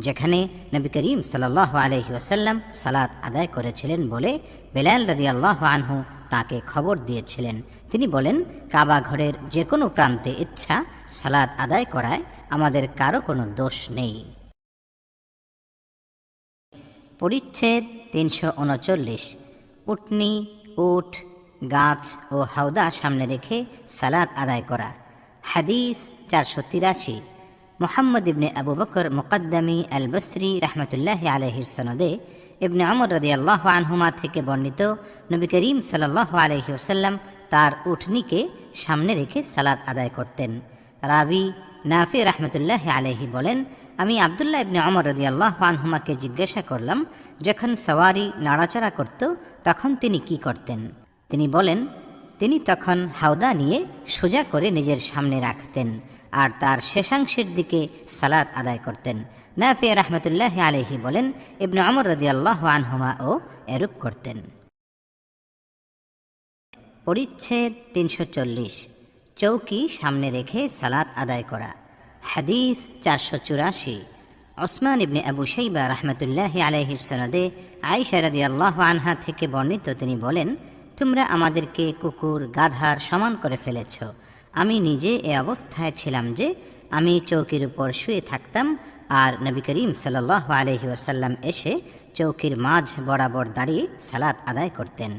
যেখানে নবী করিম সাল্লাল্লাহু আলাইহি ওয়াসাল্লাম সালাত আদায় করেছিলেন বলে বেলাল রাদিয়াল্লাহু আনহু তাকে খবর দিয়েছিলেন। তিনি বলেন, কাবা ঘরের যে কোনো প্রান্তে ইচ্ছা সালাত আদায় করায় আমাদের কারো কোনো দোষ নেই। পরিচ্ছেদ 339। উটনি, উট, গাছ ও হাওদা সামনে রেখে সালাত আদায় করা। হাদিস 483। মুহাম্মদ ইবনে আবু বকর মুকদ্দমি আল বসরি রাহমাতুল্লাহি আলাইহির সনদে ইবনে ওমর রাদিয়াল্লাহু আনহুমা থেকে বর্ণিত, নবী করিম সাল্লাল্লাহু আলাইহি ওয়াসাল্লাম তার উটনিকে সামনে রেখে সালাত আদায় করতেন। রাবি নাফি রাহমাতুল্লাহি আলাইহি বলেন, আমি আব্দুল্লাহ ইবনে ওমর রাদিয়াল্লাহু আনহুমাকে জিজ্ঞাসা করলাম, যখন সওয়ারি নাড়াচাড়া করত তখন তিনি কি করতেন? তিনি বলেন, তিনি তখন হাওদা নিয়ে সোজা করে নিজের সামনে রাখতেন আর তার শেষাংশের দিকে সালাত আদায় করতেন। নাফি রাহমাতুল্লাহি আলাইহি বলেন, ইবনে ওমর রাদিয়াল্লাহু আনহুমা ও এরূপ করতেন। পরিচ্ছেদ 340। চৌকি সামনে রেখে সালাত আদায় করা। হাদিস 484। ওসমান ইবনে আবু শাইবা রাহমাতুল্লাহি আলাইহির সনদে আয়েশা রাদিয়াল্লাহু আনহা থেকে বর্ণিত, তিনি বলেন, তোমরা আমাদেরকে কুকুর গাধার সমান করে ফেলেছ। আমি নিজে এ অবস্থায় ছিলাম যে আমি চৌকির উপর শুয়ে থাকতাম আর নবী করিম সাল্লাল্লাহু আলাইহি ওয়াসাল্লাম এসে চৌকির মাঝ বরাবর দাঁড়িয়ে সালাত আদায় করতেন।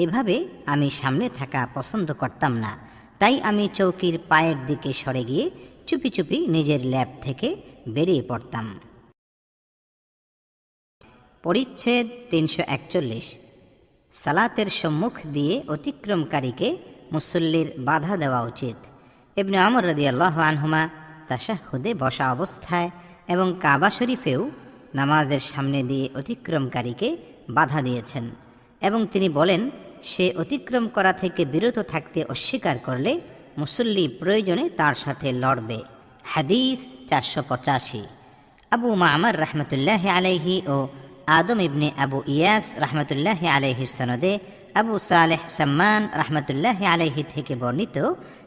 এভাবে আমি সামনে থাকা পছন্দ করতাম না, তাই আমি চৌকির পায়ের দিকে সরে গিয়ে চুপি চুপি নিজের ল্যাব থেকে বেরিয়ে পড়তাম। পরিচ্ছেদ 341। সালাতের সম্মুখ দিয়ে অতিক্রমকারীকে মুসল্লির বাধা দেওয়া উচিত। ইবনে ওমর রাদিয়াল্লাহু আনহুমা তাশাহুদে বসা অবস্থায় এবং কাবা শরীফেও নামাজের সামনে দিয়ে অতিক্রমকারীকে বাধা দিয়েছেন এবং তিনি বলেন, সে অতিক্রম করা থেকে বিরত থাকতে অস্বীকার করলে মুসল্লি প্রয়োজনে তার সাথে লড়বে। হাদিস 485। আবু মা'মার রাহমাতুল্লাহি আলাইহি ও আদম ইবনে আবু ইয়াস রাহমাতুল্লাহি আলাইহির সনদে আবু সালেহ সাম্মান রাহমাতুল্লাহি আলাইহি থেকে বর্ণিত,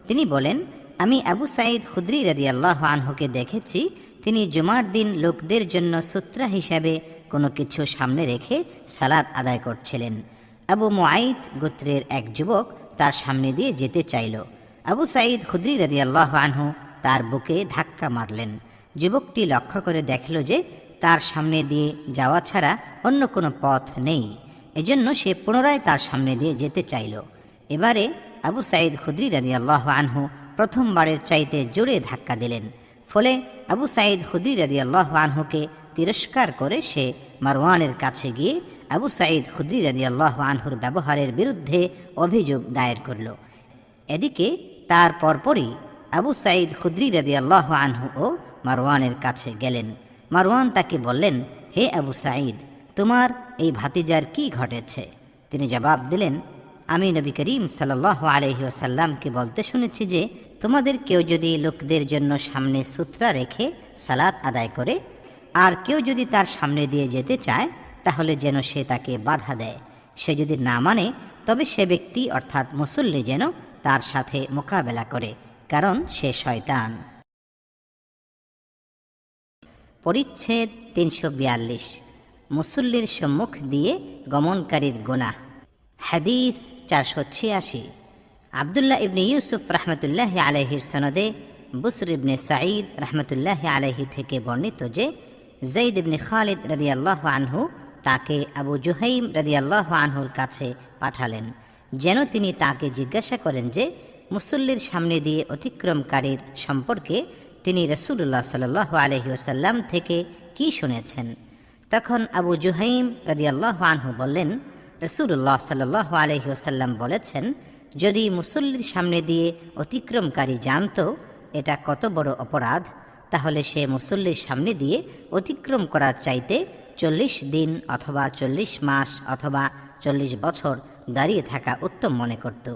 তিনি বলেন, আমি আবু সাঈদ খুদরি রাদিয়াল্লাহু আনহুকে দেখেছি, তিনি জুমার দিন লোকদের জন্য সূত্রা হিসাবে কোনো কিছু সামনে রেখে সালাত আদায় করছিলেন। আবু মুআইদ গোত্রের এক যুবক তার সামনে দিয়ে যেতে চাইল। আবু সাঈদ খুদরি রাদিয়াল্লাহু আনহু তার বুকে ধাক্কা মারলেন। যুবকটি লক্ষ্য করে দেখল যে তার সামনে দিয়ে যাওয়া ছাড়া অন্য কোনো পথ নেই, এজন্য সে পুনরায় তার সামনে দিয়ে যেতে চাইল। এবারে আবু সাঈদ খুদরি রাদিয়াল্লাহু আনহু প্রথমবারের চাইতে জোরে ধাক্কা দিলেন। ফলে আবু সাঈদ খুদরি রাদিয়াল্লাহু আনহুকে তিরস্কার করে সে মারওয়ানের কাছে গিয়ে আবু সাঈদ খুদরি রাদিয়াল্লাহু আনহুর ব্যবহারের বিরুদ্ধে অভিযোগ দায়ের করল। এদিকে তার পরপরই আবু সাঈদ খুদরি রাদিয়াল্লাহু আনহু ও মারওয়ানের কাছে গেলেন। মারওয়ান তাকে বললেন, হে আবু সাঈদ, তোমার এই ভাতিজার কি ঘটেছে? তিনি জবাব দিলেন, আমি নবী করিম সাল্লাল্লাহু আলাইহি ওয়াসাল্লামকে বলতে শুনেছি যে তোমাদের কেউ যদি লোকদের জন্য সামনে সূত্রা রেখে সালাত আদায় করে আর কেউ যদি তার সামনে দিয়ে যেতে চায় তাহলে যেন সে তাকে বাধা দেয়। সে যদি না মানে তবে সে ব্যক্তি অর্থাৎ মুসল্লি যেন তার সাথে মোকাবেলা করে, কারণ সে শয়তান। পরিচ্ছেদ 342। মুসল্লির সম্মুখ দিয়ে গমনকারীর গুনাহ। হাদিস 486। আব্দুল্লাহ ইবনে ইউসুফ রাহমাতুল্লাহি আলাইহির সনদে বুসর ইবনে সাঈদ রাহমাতুল্লাহি আলাইহি থেকে বর্ণিত যে যায়েদ ইবনে খালিদ রাদিয়াল্লাহু আনহু তাকে আবু জুহাইম রাদিয়াল্লাহু আনহুর কাছে পাঠালেন যেন তিনি তাকে জিজ্ঞাসা করেন যে মুসল্লির সামনে দিয়ে অতিক্রমকারীর সম্পর্কে তিনি রাসূলুল্লাহ সাল্লাল্লাহু আলাইহি ওয়াসাল্লাম থেকে কি শুনেছেন। তখন আবু জুহাইম রাদিয়াল্লাহু আনহু বললেন, রাসূলুল্লাহ সাল্লাল্লাহু আলাইহি ওয়াসাল্লাম বলেছেন, যদি মুসল্লির সামনে দিয়ে অতিক্রমকারী জানতো এটা কত বড় অপরাধ, তাহলে সে মুসল্লির সামনে দিয়ে অতিক্রম করার চাইতে 40 দিন অথবা 40 মাস অথবা 40 বছর দাঁড়িয়ে থাকা উত্তম মনে করত।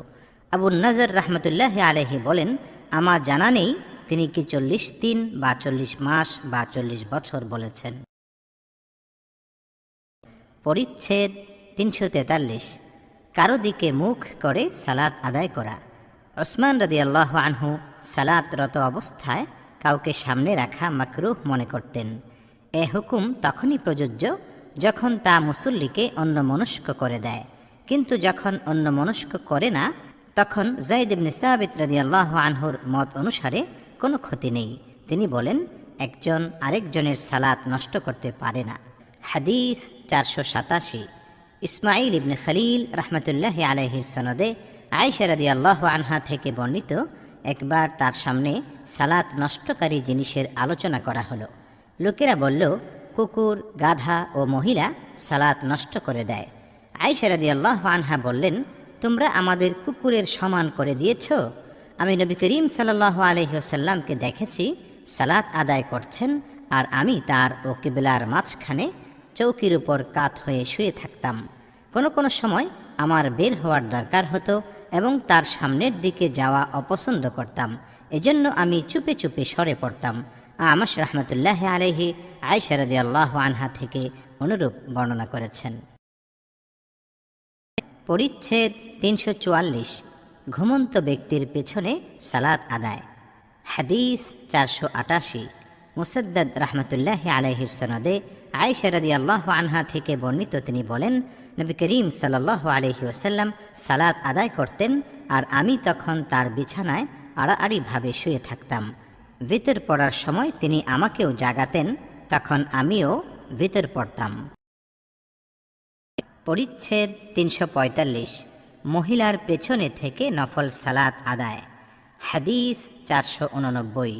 আবু নজর রাহমাতুল্লাহি আলাইহি বলেন, আমার জানা নেই তিনি কি 40 দিন বা 40 মাস বা 40 বছর বলেছেন। পরিচ্ছেদ 343। কারো দিকে মুখ করে সালাত আদায় করা। ওসমান রাদিয়াল্লাহু আনহু সালাতরত অবস্থায় কাউকে সামনে রাখা মাকরুহ মনে করতেন। এ হুকুম তখনই প্রযোজ্য যখন তা মুসল্লিকে অন্যমনস্ক করে দেয়, কিন্তু যখন অন্যমনস্ক করে না, তখন যায়েদ ইবনে সাবিত রাদিয়াল্লাহু আনহুর মত অনুসারে কোনো ক্ষতি নেই। তিনি বলেন, একজন আরেকজনের সালাত নষ্ট করতে পারে না। হাদিস 487। ইসমাঈল ইবনে খলিল রাহমাতুল্লাহি আলাইহির সনদে আয়েশা রাদিয়াল্লাহু আনহা থেকে বর্ণিত, একবার তার সামনে সালাত নষ্টকারী জিনিসের আলোচনা করা হলো। লোকেরা বলল, কুকুর, গাধা ও মহিলা সালাত নষ্ট করে দেয়। আয়েশা রাদিয়াল্লাহু আনহা বললেন, তোমরা আমাদের কুকুরের সমান করে দিয়েছ। আমি নবী করিম সাল্লাল্লাহু আলাইহি ওয়াসাল্লামকে দেখেছি সালাত আদায় করছেন, আর আমি তার ও কিবলার মাঝখানে চৌকির উপর কাত হয়ে শুয়ে থাকতাম। কোনো কোনো সময় আমার বের হওয়ার দরকার হতো এবং তার সামনের দিকে যাওয়া অপছন্দ করতাম, এজন্য আমি চুপে চুপে সরে পড়তাম। আমাশ রাহমাতুল্লাহি আলাইহি আয়েশা রাদিয়াল্লাহু আনহা থেকে অনুরূপ বর্ণনা করেছেন। পরিচ্ছেদ 344। ঘুমন্ত ব্যক্তির পেছনে সালাত আদায়। হাদিস 488। মুসাদ্দাদ রাহমাতুল্লাহি আলাইহির সনদে আয়েশা রাদিয়াল্লাহু আনহা থেকে বর্ণিত, তিনি বলেন, নবী করিম সাল্লাল্লাহু আলাইহি ওয়াসাল্লাম সালাত আদায় করতেন, আর আমি তখন তার বিছানায় আড়াআড়িভাবে শুয়ে থাকতাম। ভিতর পড়ার সময় তিনি আমাকেও জাগাতেন, তখন আমিও ভিতর পড়তাম। পরিচ্ছেদ 345। মহিলার পেছনে থেকে নফল সালাত আদায়। হাদিস 489।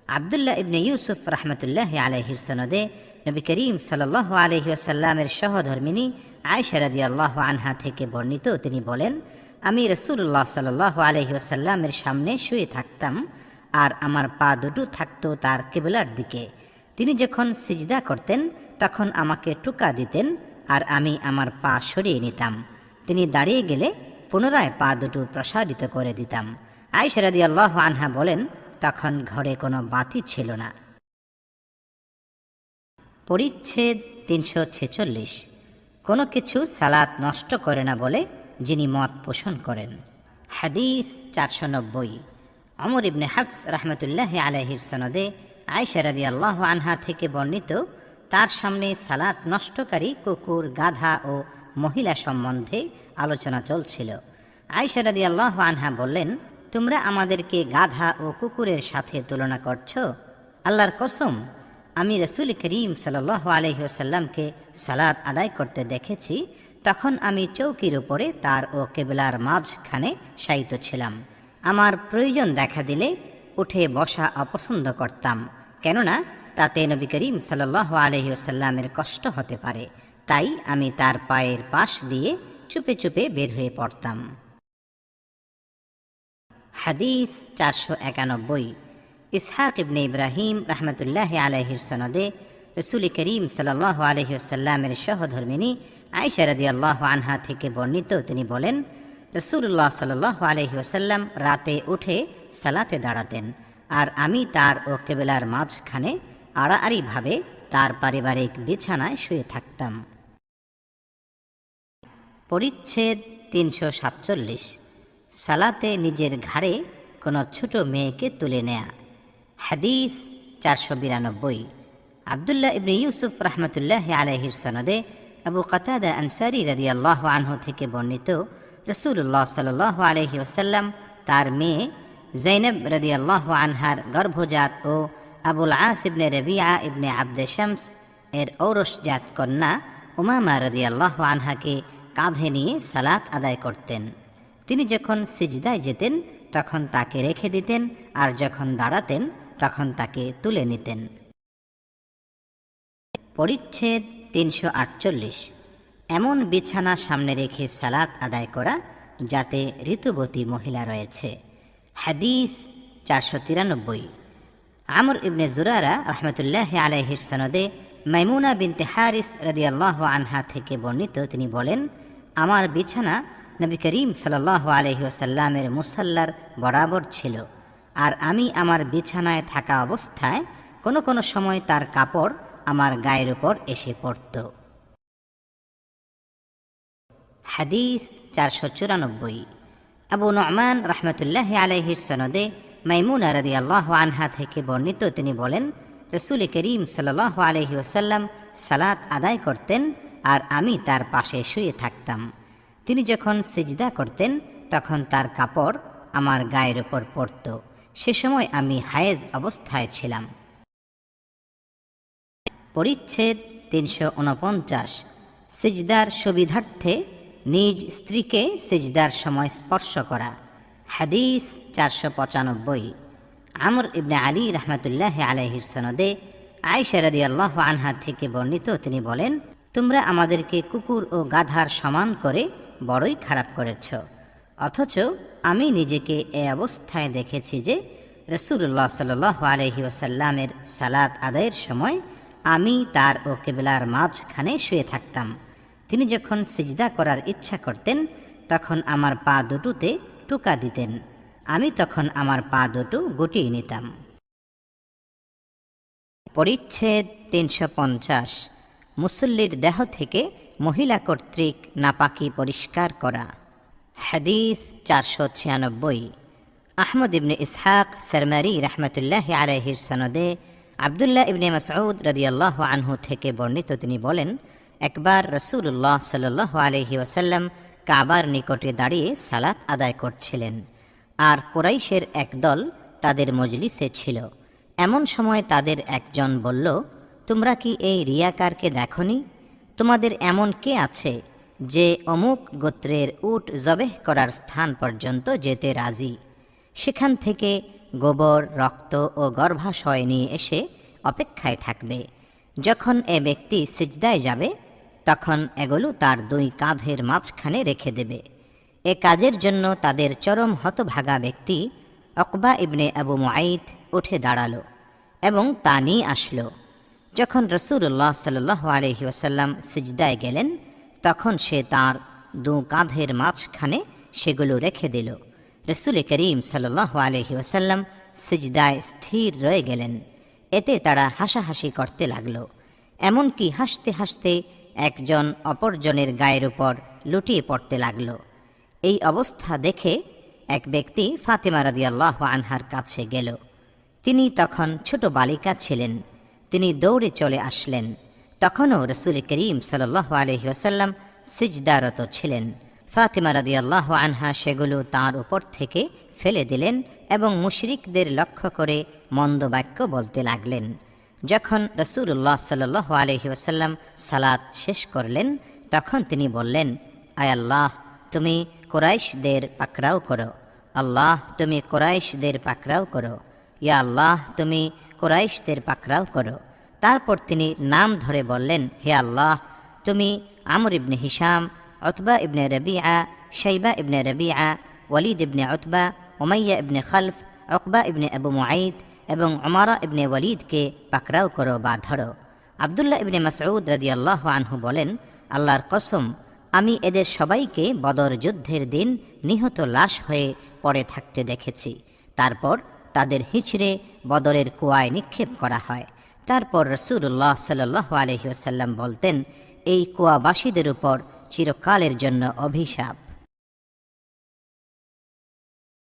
আব্দুল্লাহ ইবনে ইউসুফ রাহমাতুল্লাহি আলাইহির সনদে নবী করিম সাল্লাল্লাহু আলাইহি ওয়াসাল্লামের সহধর্মিনী আয়েশা রাদিয়াল্লাহু আনহা থেকে বর্ণিত, তিনি বলেন, আমি রাসূলুল্লাহ সাল্লাল্লাহু আলাইহি ওয়াসাল্লামের সামনে শুয়ে থাকতাম, আর আমার পা দুটো থাকতো তার কিবলার দিকে। তিনি যখন সিজদা করতেন তখন আমাকে টুকা দিতেন, আর আমি আমার পা সরিয়ে নিতাম। তিনি দাঁড়িয়ে গেলে পুনরায় পা দুটো প্রসারিত করে দিতাম। আয়েশা রাদিয়াল্লাহু আনহা বলেন, তখন ঘরে কোনো বাতি ছিল না। পরিচ্ছেদ 346। কোনো কিছু সালাত নষ্ট করে না বলে যিনি মত পোষণ করেন। হাদিস 490। ওমর ইবনে হাফস রাহমাতুল্লাহি আলাইহির সনদে আয়েশা রাদিয়াল্লাহু আনহা থেকে বর্ণিত, তার সামনে সালাত নষ্টকারী কুকুর, গাধা ও মহিলা সম্বন্ধে আলোচনা চলছিল। আয়েশা রাদিয়াল্লাহু আনহা বললেন, তোমরা আমাদেরকে গাধা ও কুকুরের সাথে তুলনা করছ? আল্লাহর কসম, আমি রাসূল করিম সাল্লাল্লাহু আলাইহি ওয়াসাল্লামকে সালাত আদায় করতে দেখেছি, তখন আমি চৌকির উপরে তার ও কিবলার মাঝখানে শায়িত ছিলাম। আমার প্রয়োজন দেখা দিলে উঠে বসা অপছন্দ করতাম, কেননা তাতে নবী করিম সাল্লাল্লাহু আলাইহি ওয়াসাল্লামের কষ্ট হতে পারে, তাই আমি তার পায়ের পাশ দিয়ে চুপে চুপে বের হয়ে পড়তাম। হাদিস 491। ইসহাক ইবনে ইব্রাহিম রাহমাতুল্লাহি আলাইহির সনদে রাসূল করিম সাল্লাল্লাহু আলাইহি ওয়াসাল্লামের সহধর্মিনী আয়েশা রাদিয়াল্লাহু আনহা থেকে বর্ণিত, তিনি বলেন, রাসূলুল্লাহ সাল্লাল্লাহু আলাইহি ওয়াসাল্লাম রাতে উঠে সালাতে দাঁড়াতেন, আর আমি তার ও কিবলার মাঝখানে আড়াআড়িভাবে তার পারিবারিক বিছানায় শুয়ে থাকতাম। পরিচ্ছেদ 347। সালাতে নিজের ঘাড়ে কোনো ছোট মেয়েকে তুলে নেয়া। হাদিস 492। আব্দুল্লাহ ইবনে ইউসুফ রাহমাতুল্লাহি আলাইহির সনদে আবু কাতাদা আনসারী রাদিয়াল্লাহু আনহু থেকে বর্ণিত, রাসূলুল্লাহ সাল্লাল্লাহু আলাইহি ওয়াসাল্লাম তার মেয়ে যায়নব রাদিয়াল্লাহু আনহার গর্ভজাত ও আবুল আস ইবনে রবিআ ইবনে আবদে শামস এর ঔরসজাত কন্যা উমামা রাদিয়াল্লাহু আনহাকে কাঁধে নিয়ে সালাত আদায় করতেন। তিনি যখন সিজদায় যেতেন তখন তাকে রেখে দিতেন, আর যখন দাঁড়াতেন তখন তাকে তুলে নিতেন। পরিচ্ছেদ 348। এমন বিছানা সামনে রেখে সালাত আদায় করা যাতে ঋতুবতী মহিলা রয়েছে। হাদিস 493। আমর ইবনে জুরারা রাহমাতুল্লাহি আলাইহির সনদে মাইমুনা বিনতে হারিস রাদিয়াল্লাহু আনহা থেকে বর্ণিত, তিনি বলেন, আমার বিছানা নবী করিম সাল্লাল্লাহু আলাইহি ওয়াসাল্লামের মুসাল্লার বরাবর ছিল, আর আমি আমার বিছানায় থাকা অবস্থায় কোনো কোনো সময় তার কাপড় আমার গায়ের উপর এসে পড়ত। হাদিস 494। আবু নু'মান রাহমাতুল্লাহ আলাইহির সনদে মাইমুনা রাদিয়াল্লাহু আনহা থেকে বর্ণিত, তিনি বলেন, রাসূল করিম সাল্লাল্লাহু আলাইহি ওয়াসাল্লাম সালাত আদায় করতেন আর আমি তার পাশে শুয়ে থাকতাম। তিনি যখন সিজদা করতেন তখন তার কাপড় আমার গায়ের উপর পড়ত। সে সময় আমি হায়েজ অবস্থায় ছিলাম। পরিচ্ছেদ 349। সিজদার সুবিধার্থে নিজ স্ত্রীকে সিজদার সময় স্পর্শ করা। হাদিস 495। আমর ইবনে আলী রাহমাতুল্লাহ আলাইহির সনদে আয়েশা রাদিয়াল্লাহু আনহা থেকে বর্ণিত, তিনি বলেন, তোমরা আমাদেরকে কুকুর ও গাধার সমান করে বড়ই খারাপ করেছ, অথচ আমি নিজেকে এ অবস্থায় দেখেছি যে রাসূলুল্লাহ সাল্লাল্লাহু আলাইহি ওয়াসাল্লামের সালাত আদায়ের সময় আমি তার ও কিবলার মাঝখানে শুয়ে থাকতাম। তিনি যখন সিজদা করার ইচ্ছা করতেন তখন আমার পা দুটোতে টোকা দিতেন, আমি তখন আমার পা দুটো গুটিয়ে নিতাম। পরিচ্ছেদ 350। মুসল্লির দেহ থেকে মহিলা কর্তৃক নাপাকি পরিষ্কার করা। হাদিস 496। আহমদ ইবনে ইসহাক সারমারি রাহমাতুল্লাহ আলাইহির সনদে আব্দুল্লাহ ইবনে মাসউদ রাদিয়াল্লাহু আনহু থেকে বর্ণিত, তিনি বলেন, একবার রাসূলুল্লাহ সাল্লাল্লাহু আলাইহি ওয়াসাল্লাম কাবার নিকটে দাঁড়িয়ে সালাত আদায় করছিলেন আর কুরাইশের একদল তাদের মজলিসে ছিল। এমন সময় তাদের একজন বলল, তোমরা কি এই রিয়াকারকে দেখনি? তোমাদের এমন কে আছে যে অমুক গোত্রের উট জবেহ করার স্থান পর্যন্ত যেতে রাজি? সেখান থেকে গোবর, রক্ত ও গর্ভাশয় নিয়ে এসে অপেক্ষায় থাকবে। যখন এ ব্যক্তি সিজদায় যাবে তখন এগুলো তার দুই কাঁধের মাঝখানে রেখে দেবে। এ কাজের জন্য তাদের চরম হতভাগা ব্যক্তি উকবা ইবনে আবু মুআইত উঠে দাঁড়ালো এবং তা নিয়ে আসলো। যখন রাসূলুল্লাহ সাল্লাল্লাহু আলাইহি ওয়াসাল্লাম সিজদায় গেলেন তখন সে তার দু কাঁধের মাঝখানে সেগুলো রেখে দিল। রাসূল করিম সাল্লাল্লাহু আলাইহি ওয়াসাল্লাম সিজদায় স্থির রয়ে গেলেন। এতে তারা হাসাহাসি করতে লাগল, এমনকি হাসতে হাসতে একজন অপরজনের গায়ের উপর লুটিয়ে পড়তে লাগল। এই অবস্থা দেখে এক ব্যক্তি ফাতেমা রাদিয়াল্লাহু আনহার কাছে গেল। তিনি তখন ছোট বালিকা ছিলেন। তিনি দৌড়ে চলে আসলেন। তখনও রাসূল করিম সাল্লাল্লাহু আলাইহি ওয়াসাল্লাম সিজদারত ছিলেন। ফাতেমা রাদিয়াল্লাহু আনহা সেগুলো তাঁর উপর থেকে ফেলে দিলেন এবং মুশরিকদের লক্ষ্য করে মন্দ বাক্য বলতে লাগলেন। যখন রাসূলুল্লাহ সাল্লাল্লাহু আলাইহি ওয়াসাল্লাম সালাত শেষ করলেন তখন তিনি বললেন, আয় আল্লাহ, তুমি কুরাইশদের পাকড়াও করো। আল্লাহ, তুমি কুরাইশদের পাকড়াও করো। ইয়া আল্লাহ, তুমি কুরাইশদের পাকড়াও করো। তারপর তিনি নাম ধরে বললেন, হে আল্লাহ, তুমি আমর ইবনে হিশাম, উতবা ইবনে রবিআ, শাইবা ইবনে রবিআ, ওয়ালিদ ইবনে উতবা, উমাইয়া ইবনে খালফ, উকবা ইবনে আবু মুআইত এবং উমারা ইবনে ওয়ালিদকে পাকড়াও করো বা ধরো। আব্দুল্লাহ ইবনে মাসউদ রাদিয়াল্লাহু আনহু বলেন, আল্লাহর কসম, আমি এদের সবাইকে বদর যুদ্ধের দিন নিহত লাশ হয়ে পড়ে থাকতে দেখেছি। তারপর তাদের হিচড়ে বদরের কুয়ায় নিক্ষেপ করা হয়। তারপর রাসূলুল্লাহ সাল্লাল্লাহু আলাইহি ওয়াসাল্লাম বলতেন, এই কুয়াবাসীদের উপর চিরকালের জন্য অভিশাপ।